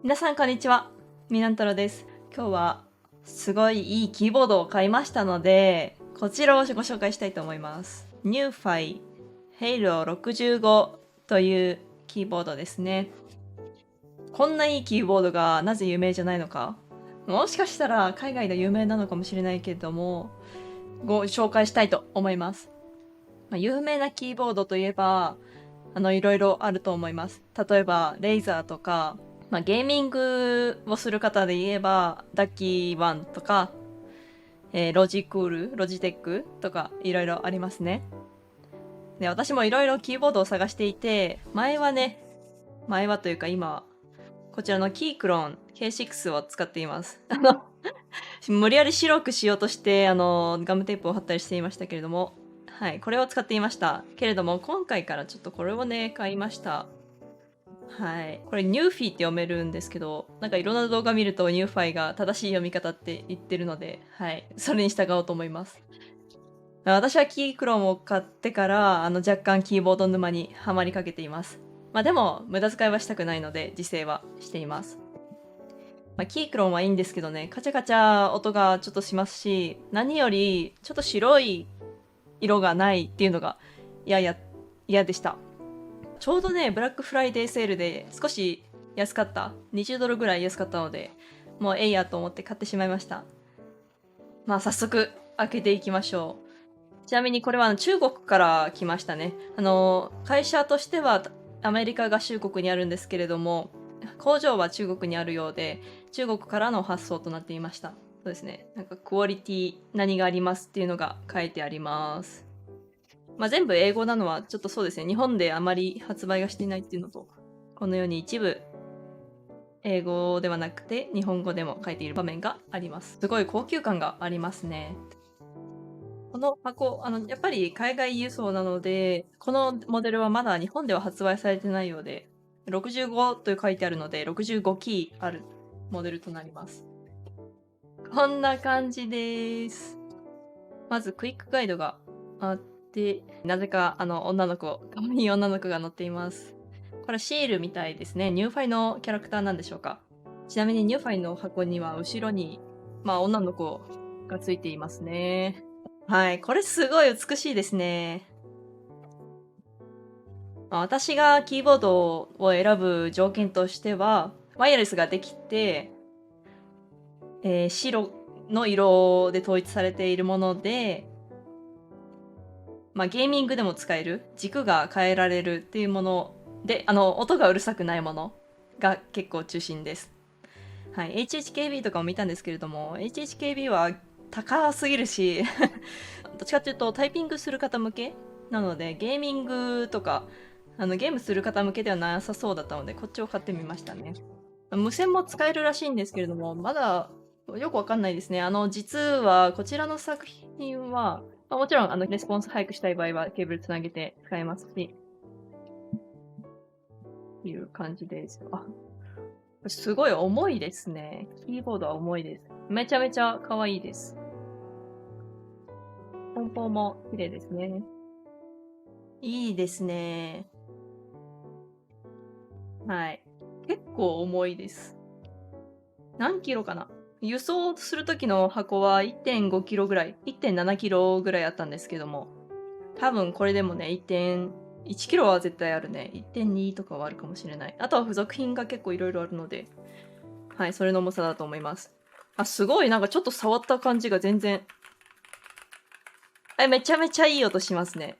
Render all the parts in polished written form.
皆さんこんにちは。みなんたろです。今日はすごいいいキーボードを買いましたので、こちらをご紹介したいと思います。NewFi Halo 65というキーボードですね。こんないいキーボードがなぜ有名じゃないのか。もしかしたら海外で有名なのかもしれないけれども、ご紹介したいと思います。有名なキーボードといえば、いろいろあると思います。例えば、レイザーとか、ゲーミングをする方で言えば、ダッキーワンとか、ロジテックとか、いろいろありますね。で、私もいろいろキーボードを探していて、前はというか今は、こちらのキークロン K6 を使っています。無理やり白くしようとして、ガムテープを貼ったりしていましたけれども、はい、これを使っていました。けれども、今回からちょっとこれをね、買いました。はい。これニューフィーって読めるんですけど、なんかいろんな動画見るとニューファイが正しい読み方って言ってるので、はい。それに従おうと思います。私はキークロンを買ってから、若干キーボード沼にはまりかけています。でも、無駄遣いはしたくないので、自制はしています。キークロンはいいんですけどね、カチャカチャ音がちょっとしますし、何より、ちょっと白い色がないっていうのが嫌でした。ちょうどね、ブラックフライデーセールで少し安かった。20ドルぐらい安かったので、もうえいやと思って買ってしまいました。早速開けていきましょう。ちなみにこれは中国から来ましたね。会社としてはアメリカ合衆国にあるんですけれども、工場は中国にあるようで、中国からの発送となっていました。そうですね。なんかクオリティ何がありますっていうのが書いてあります。全部英語なのはちょっとそうですね。日本であまり発売がしていないっていうのと、このように一部英語ではなくて日本語でも書いている場面があります。すごい高級感がありますね。この箱、やっぱり海外輸送なので、このモデルはまだ日本では発売されてないようで、65と書いてあるので、65キーあるモデルとなります。こんな感じです。まずクイックガイドがあって、なぜか女の子、可愛い女の子が乗っています。これシールみたいですね。ニューファイのキャラクターなんでしょうか。ちなみにニューファイの箱には後ろに、女の子がついていますね。はい。これすごい美しいですね。私がキーボードを選ぶ条件としては、ワイヤレスができて、白の色で統一されているもので、ゲーミングでも使える、軸が変えられるっていうもので、音がうるさくないものが結構中心です。はい。HHKB とかも見たんですけれども、HHKB は高すぎるし、どっちかっていうとタイピングする方向けなので、ゲーミングとか、ゲームする方向けではなさそうだったので、こっちを買ってみましたね。無線も使えるらしいんですけれども、まだよくわかんないですね。実はこちらの作品は、もちろんレスポンス早くしたい場合はケーブルつなげて使えますし、っていう感じです。すごい重いですね。キーボードは重いです。めちゃめちゃ可愛いです。梱包も綺麗ですね。いいですね。はい。結構重いです。何キロかな。輸送する時の箱は1.5キロぐらい、1.7キロぐらいあったんですけども、多分これでもね、1.1キロは絶対あるね。1.2とかはあるかもしれない。あとは付属品が結構いろいろあるので、はい、それの重さだと思います。すごい、なんかちょっと触った感じが全然、めちゃめちゃいい音しますね。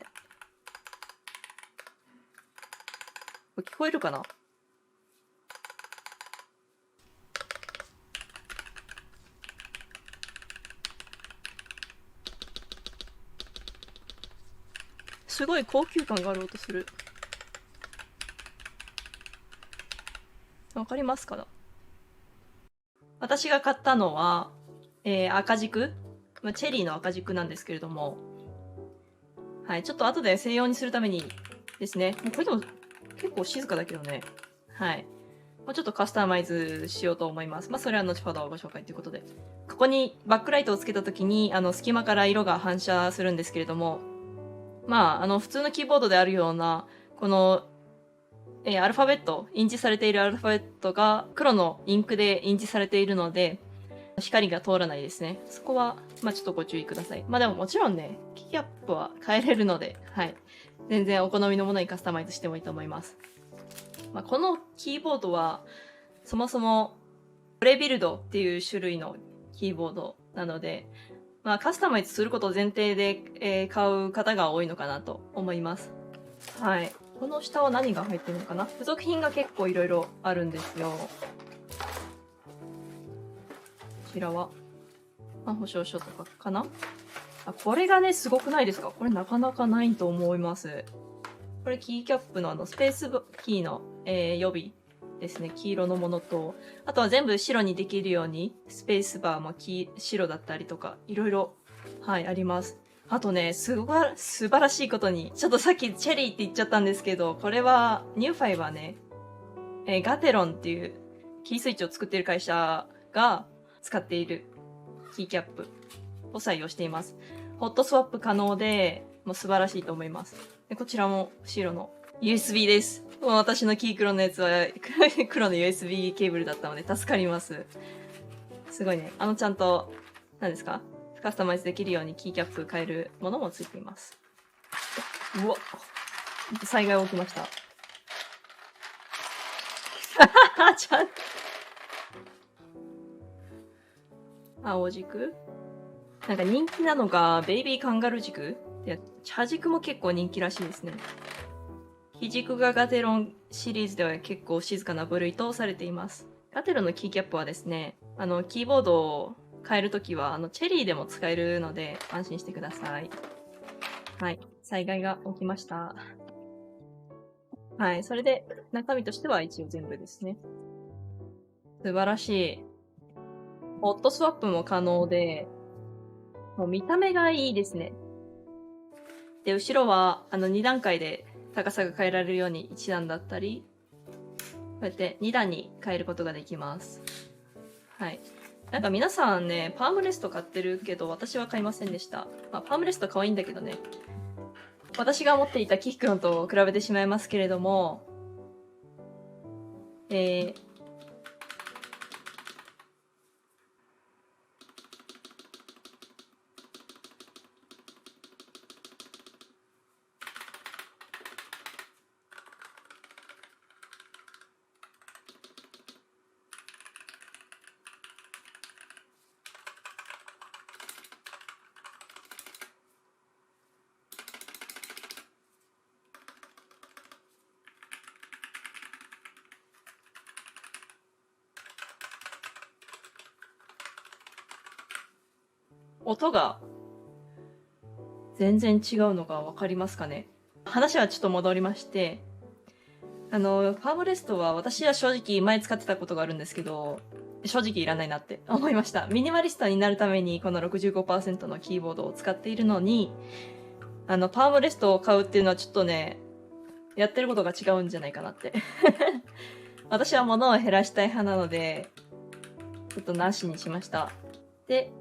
これ聞こえるかな？すごい高級感がある音する。わかりますかな？私が買ったのは、赤軸。チェリーの赤軸なんですけれども、はい、ちょっと後で静音にするためにですね、これでも結構静かだけどね。はい。もうちょっとカスタマイズしようと思います。それは後ほどご紹介ということで。ここにバックライトをつけた時に、隙間から色が反射するんですけれども、普通のキーボードであるような、この、アルファベット、印字されているアルファベットが黒のインクで印字されているので、光が通らないですね。そこは、ちょっとご注意ください。でももちろんね、キーキャップは変えれるので、はい。全然お好みのものにカスタマイズしてもいいと思います。このキーボードは、そもそも、プレビルドっていう種類のキーボードなので、カスタマイズすることを前提で、買う方が多いのかなと思います。はい。この下は何が入ってるのかな？付属品が結構いろいろあるんですよ。こちらは、保証書とかかな？これがね、すごくないですか？これなかなかないと思います。これキーキャップのスペースキーの、予備ですね。黄色のものと、あとは全部白にできるように、スペースバーも白だったりとか、いろいろ、はい、あります。あとね、素晴らしいことに、ちょっとさっきチェリーって言っちゃったんですけど、これは、ニューファイはね、ガテロンっていうキースイッチを作っている会社が使っているキーキャップを採用しています。ホットスワップ可能で、もう素晴らしいと思います。でこちらも白の USB です。もう私のキークロのやつは黒の USB ケーブルだったので助かります。すごいね。ちゃんと、何ですか？カスタマイズできるようにキーキャップ変えるものもついています。うわっ。災害起きました。ちゃんと。青軸？なんか人気なのが、ベイビーカンガルー軸で、茶軸も結構人気らしいですね。非軸がガテロンシリーズでは結構静かな部類とされています。ガテロンのキーキャップはですね、キーボードを変えるときは、チェリーでも使えるので、安心してください。はい。災害が起きました。はい。それで、中身としては一応全部ですね。素晴らしい。ホットスワップも可能で、もう見た目がいいですね。で、後ろは、2段階で高さが変えられるように1段だったり、こうやって2段に変えることができます。はい。なんか皆さんね、パームレスト買ってるけど、私は買いませんでした。パームレスト可愛いんだけどね。私が持っていたキックンと比べてしまいますけれども、音が全然違うのがわかりますかね？話はちょっと戻りまして、パームレストは私は正直前使ってたことがあるんですけど、正直いらないなって思いました。ミニマリストになるためにこの 65% のキーボードを使っているのに、パームレストを買うっていうのはちょっとね、やってることが違うんじゃないかなって。私は物を減らしたい派なので、ちょっとなしにしました。で、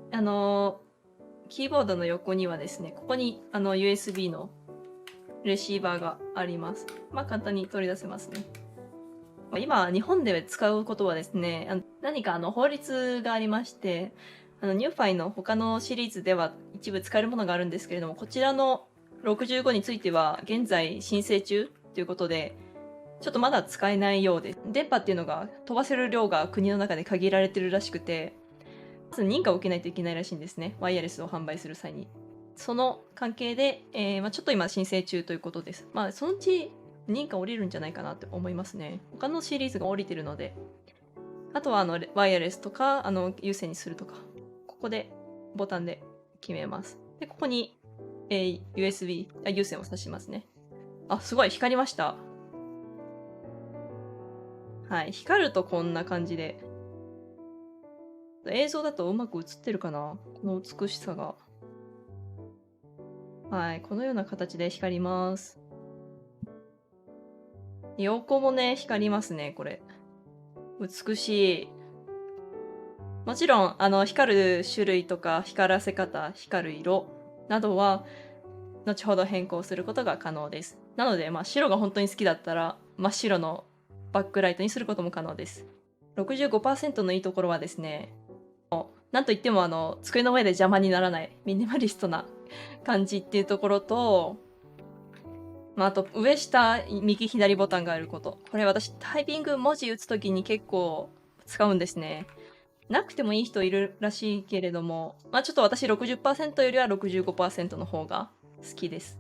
キーボードの横にはですね、ここにUSB のレシーバーがあります。簡単に取り出せますね。今、日本で使うことはですね、何か法律がありまして、ニューファイの他のシリーズでは一部使えるものがあるんですけれども、こちらの65については現在申請中ということで、ちょっとまだ使えないようです。電波っていうのが飛ばせる量が国の中で限られてるらしくて、まず認可を受けないといけないらしいんですね。ワイヤレスを販売する際に。その関係で、ちょっと今申請中ということです。そのうち認可降りるんじゃないかなって思いますね。他のシリーズが降りてるので。あとはワイヤレスとか、有線にするとか。ここでボタンで決めます。で、ここに、有線を挿しますね。すごい光りました。はい。光るとこんな感じで。映像だとうまく映ってるかな？この美しさが。はい。このような形で光ります。横もね、光りますね、これ。美しい。もちろん、光る種類とか、光らせ方、光る色などは、後ほど変更することが可能です。なので、白が本当に好きだったら、真っ白のバックライトにすることも可能です。65% のいいところはですね、なんといっても机の上で邪魔にならないミニマリストな感じっていうところと、あと上下右左ボタンがあること。これ私タイピング文字打つときに結構使うんですね。なくてもいい人いるらしいけれども、ちょっと私 60% よりは 65% の方が好きです。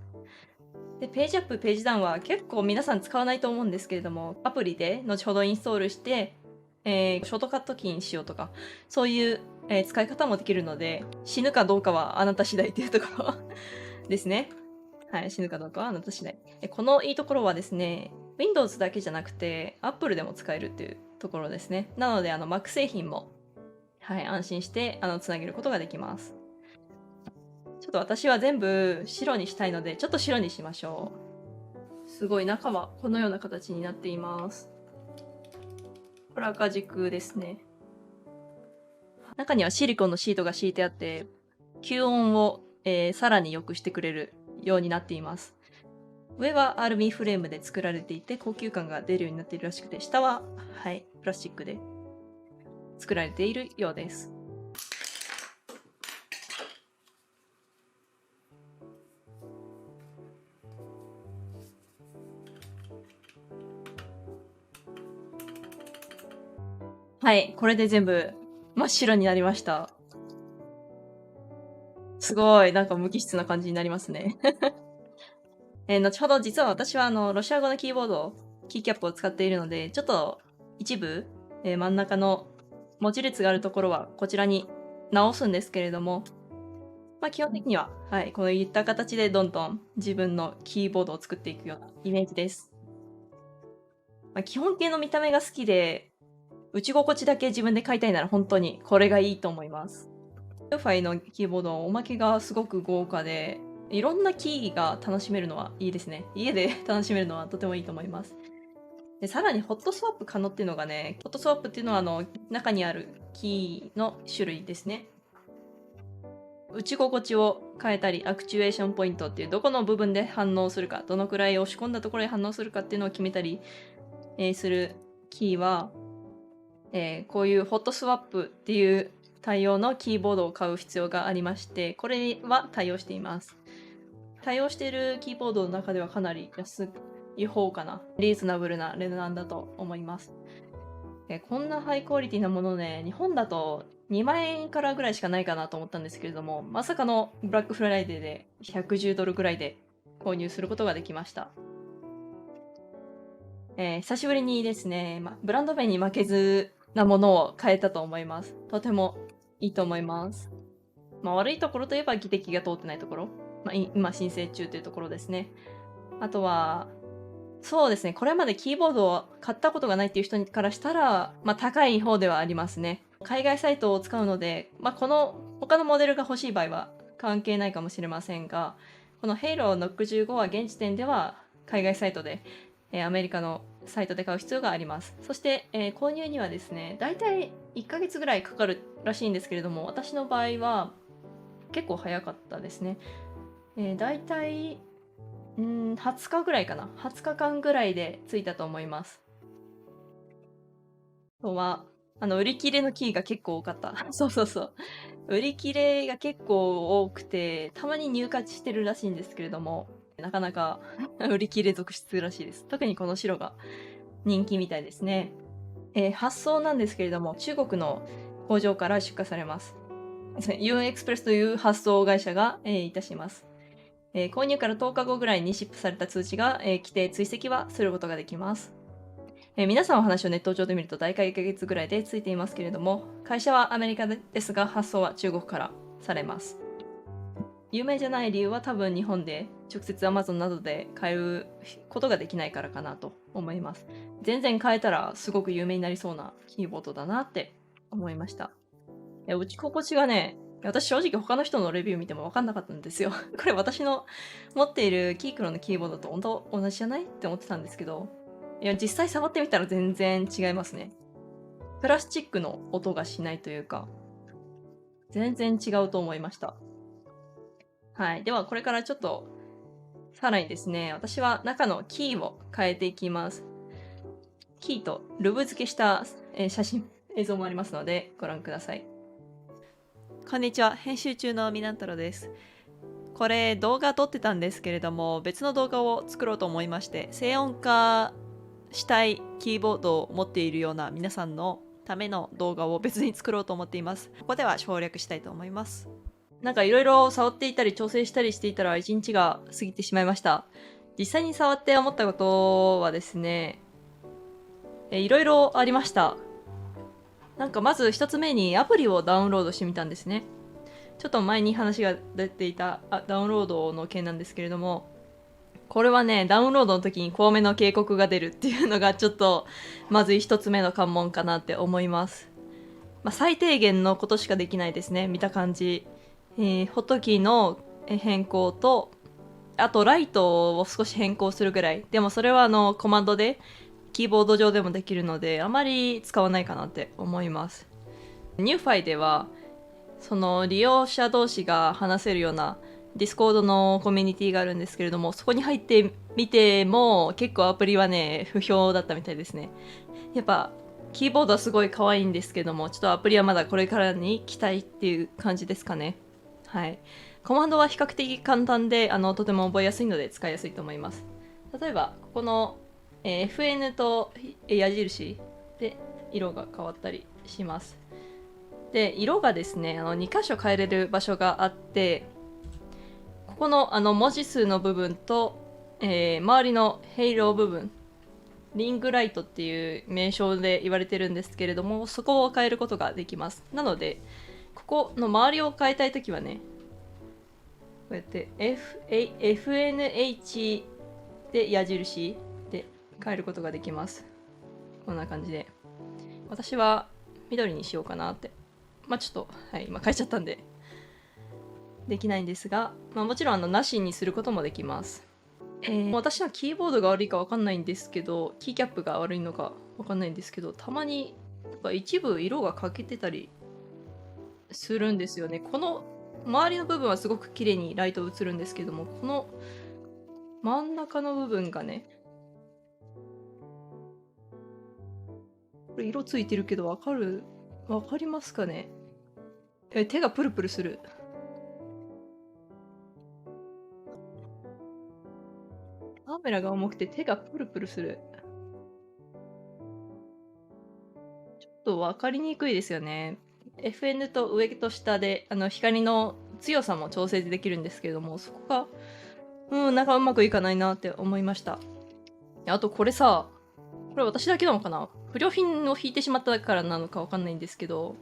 で、ページアップ、ページダウンは結構皆さん使わないと思うんですけれども、アプリで後ほどインストールして、ショートカットキーにしようとか、そういう、使い方もできるので、死ぬかどうかはあなた次第っていうところですね。はい、死ぬかどうかはあなた次第。このいいところはですね、Windows だけじゃなくて、Apple でも使えるっていうところですね。なので、Mac 製品も、はい、安心してつなげることができます。ちょっと私は全部白にしたいので、ちょっと白にしましょう。すごい中はこのような形になっています。これ赤軸ですね。中にはシリコンのシートが敷いてあって、吸音を、さらに良くしてくれるようになっています。上はアルミフレームで作られていて高級感が出るようになっているらしくて、下は、はい、プラスチックで作られているようです。はい、これで全部真っ白になりました。すごい、なんか無機質な感じになりますね。後ほど実は私はロシア語のキーボード、キーキャップを使っているので、ちょっと一部、真ん中の文字列があるところはこちらに直すんですけれども、基本的には、はい、こういった形でどんどん自分のキーボードを作っていくようなイメージです。基本形の見た目が好きで、打ち心地だけ自分で買いたいなら本当にこれがいいと思います。ルファイのキーボード、おまけがすごく豪華で、いろんなキーが楽しめるのはいいですね。家で楽しめるのはとてもいいと思います。で、さらにホットスワップ可能っていうのがね、ホットスワップっていうのは中にあるキーの種類ですね。打ち心地を変えたり、アクチュエーションポイントっていうどこの部分で反応するか、どのくらい押し込んだところで反応するかっていうのを決めたり、するキーは、こういうホットスワップっていう対応のキーボードを買う必要がありまして、これは対応しています。対応しているキーボードの中ではかなり安い方かな。リーズナブルな値段だと思います。こんなハイクオリティなものね、日本だと2万円からぐらいしかないかなと思ったんですけれども、まさかのブラックフライデーで110ドルぐらいで購入することができました。久しぶりにですね、ブランド名に負けずなものを買えたと思います。とてもいいと思います。悪いところといえば技適が通ってないところ。今申請中というところですね。あとは、そうですね、これまでキーボードを買ったことがないっていう人からしたら、高い方ではありますね。海外サイトを使うので、この他のモデルが欲しい場合は関係ないかもしれませんが、この Halo Note 15は現時点では海外サイトで、アメリカのサイトで買う必要があります。そして、購入にはですね、だいたい1ヶ月ぐらいかかるらしいんですけれども、私の場合は結構早かったですね。だいたい20日ぐらいかな。20日間ぐらいで着いたと思います。あとは、売り切れのキーが結構多かった。そうそうそう。売り切れが結構多くて、たまに入荷してるらしいんですけれども、なかなか売り切れ続出らしいです。特にこの白が人気みたいですね。発送なんですけれども、中国の工場から出荷されます。ユンエクスプレスという発送会社が、いたします。購入から10日後ぐらいにシップされた通知が、来て追跡はすることができます。皆さんお話をネット上で見ると大体1ヶ月ぐらいでついていますけれども、会社はアメリカですが発送は中国からされます。有名じゃない理由は多分日本で直接 Amazon などで買うことができないからかなと思います。全然買えたらすごく有名になりそうなキーボードだなって思いました。打ち心地がね、私正直他の人のレビュー見ても分かんなかったんですよ。これ私の持っているキークロのキーボードと本当同じじゃないって思ってたんですけど、いや、実際触ってみたら全然違いますね。プラスチックの音がしないというか、全然違うと思いました。はい。では、これからちょっと、さらにですね、私は中のキーを変えていきます。キーとルブ付けした、映像もありますのでご覧ください。こんにちは、編集中のみなんたろです。これ動画撮ってたんですけれども、別の動画を作ろうと思いまして、静音化したいキーボードを持っているような皆さんのための動画を別に作ろうと思っています。ここでは省略したいと思います。なんかいろいろ触っていたり調整したりしていたら一日が過ぎてしまいました。実際に触って思ったことはですね、いろいろありました。なんかまず一つ目にアプリをダウンロードしてみたんですね。ちょっと前に話が出ていたダウンロードの件なんですけれども、これはね、ダウンロードの時に光明の警告が出るっていうのがちょっとまず一つ目の関門かなって思います。最低限のことしかできないですね、見た感じ。ホトキーの変更と、あとライトを少し変更するぐらい。でもそれはコマンドでキーボード上でもできるので、あまり使わないかなって思います。ニューファイではその利用者同士が話せるようなディスコードのコミュニティがあるんですけれども、そこに入ってみても結構アプリはね不評だったみたいですね。やっぱキーボードはすごい可愛いんですけども、ちょっとアプリはまだこれからに期待っていう感じですかね。はい、コマンドは比較的簡単でとても覚えやすいので使いやすいと思います。例えばここの、FN と矢印で色が変わったりします。で色がですね2箇所変えれる場所があって、ここの文字数の部分と、周りのヘイロー部分、リングライトっていう名称で言われてるんですけれども、そこを変えることができます。なのでここの周りを変えたいときはね、こうやって FNH で矢印で変えることができます。こんな感じで、私は緑にしようかなって、ちょっと、はい、今変えちゃったんでできないんですが、もちろんなしにすることもできます。私のキーボードが悪いかわかんないんですけど、キーキャップが悪いのかわかんないんですけど、たまになんか一部色が欠けてたりするんですよね。この周りの部分はすごく綺麗にライト映るんですけども、この真ん中の部分がね、これ色ついてるけどわかりますかね。手がプルプルする。カメラが重くて手がプルプルする。ちょっと分かりにくいですよね。FN と上と下で光の強さも調整できるんですけれども、そこがなんかうまくいかないなって思いました。あとこれさ、これ私だけなのかな、不良品を引いてしまったからなのか分かんないんですけど、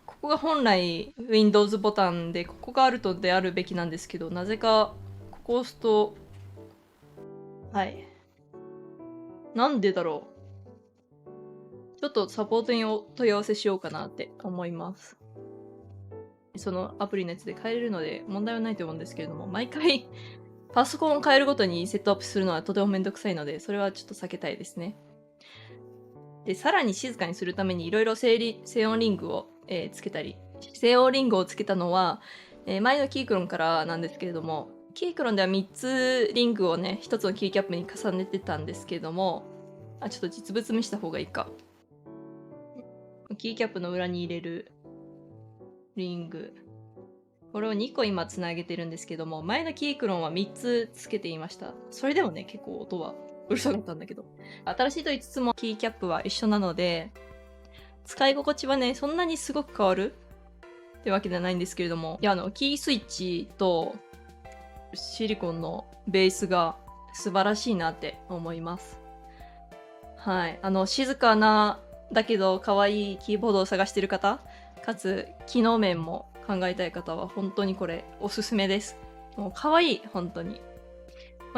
ここが本来 Windows ボタンでここがあるとであるべきなんですけど、なぜかここを押すと、はい、なんでだろう。ちょっとサポートにお問い合わせしようかなって思います。そのアプリのやつで変えれるので問題はないと思うんですけれども、毎回パソコンを変えるごとにセットアップするのはとてもめんどくさいので、それはちょっと避けたいですね。で、さらに静かにするためにいろいろ静音リングを、つけたり、静音リングをつけたのは、前のキークロンからなんですけれども、キークロンでは3つリングをね、1つのキーキャップに重ねてたんですけれども、ちょっと実物見せた方がいいか。キーキャップの裏に入れるリング。これを2個今つなげてるんですけども、前のキークロンは3つつけていました。それでもね、結構音はうるさかったんだけど。新しいと言いつつもキーキャップは一緒なので、使い心地はね、そんなにすごく変わるってわけではないんですけれども、いや、キースイッチとシリコンのベースが素晴らしいなって思います。はい。静かな、だけど可愛いキーボードを探している方、かつ機能面も考えたい方は本当にこれおすすめです。もう可愛い、本当に。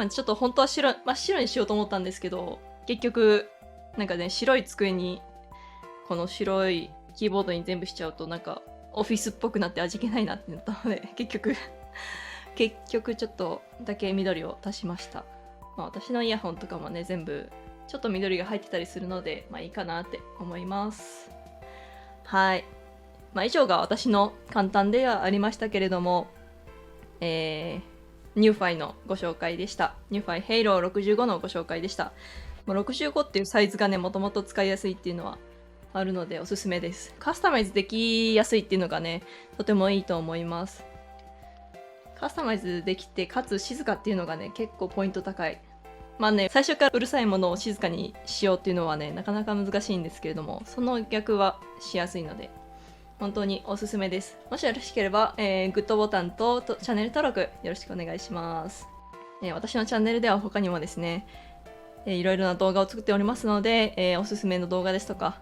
ちょっと本当は真っ白にしようと思ったんですけど、結局、なんかね、白い机に、この白いキーボードに全部しちゃうと、なんか、オフィスっぽくなって味気ないなってなったので、結局ちょっとだけ緑を足しました。私のイヤホンとかもね、全部、ちょっと緑が入ってたりするので、いいかなって思います。はい。以上が私の簡単ではありましたけれども、ニューファイのご紹介でした。ニューファイヘイロー65のご紹介でした。もう65っていうサイズがね、もともと使いやすいっていうのはあるのでおすすめです。カスタマイズできやすいっていうのがね、とてもいいと思います。カスタマイズできて、かつ静かっていうのがね、結構ポイント高い。まあね、最初からうるさいものを静かにしようっていうのはね、なかなか難しいんですけれども、その逆はしやすいので、本当におすすめです。もしよろしければ、グッドボタンとチャンネル登録よろしくお願いします。私のチャンネルでは他にもですね、いろいろな動画を作っておりますので、おすすめの動画ですとか、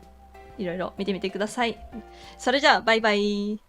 いろいろ見てみてください。それじゃあ、バイバイ。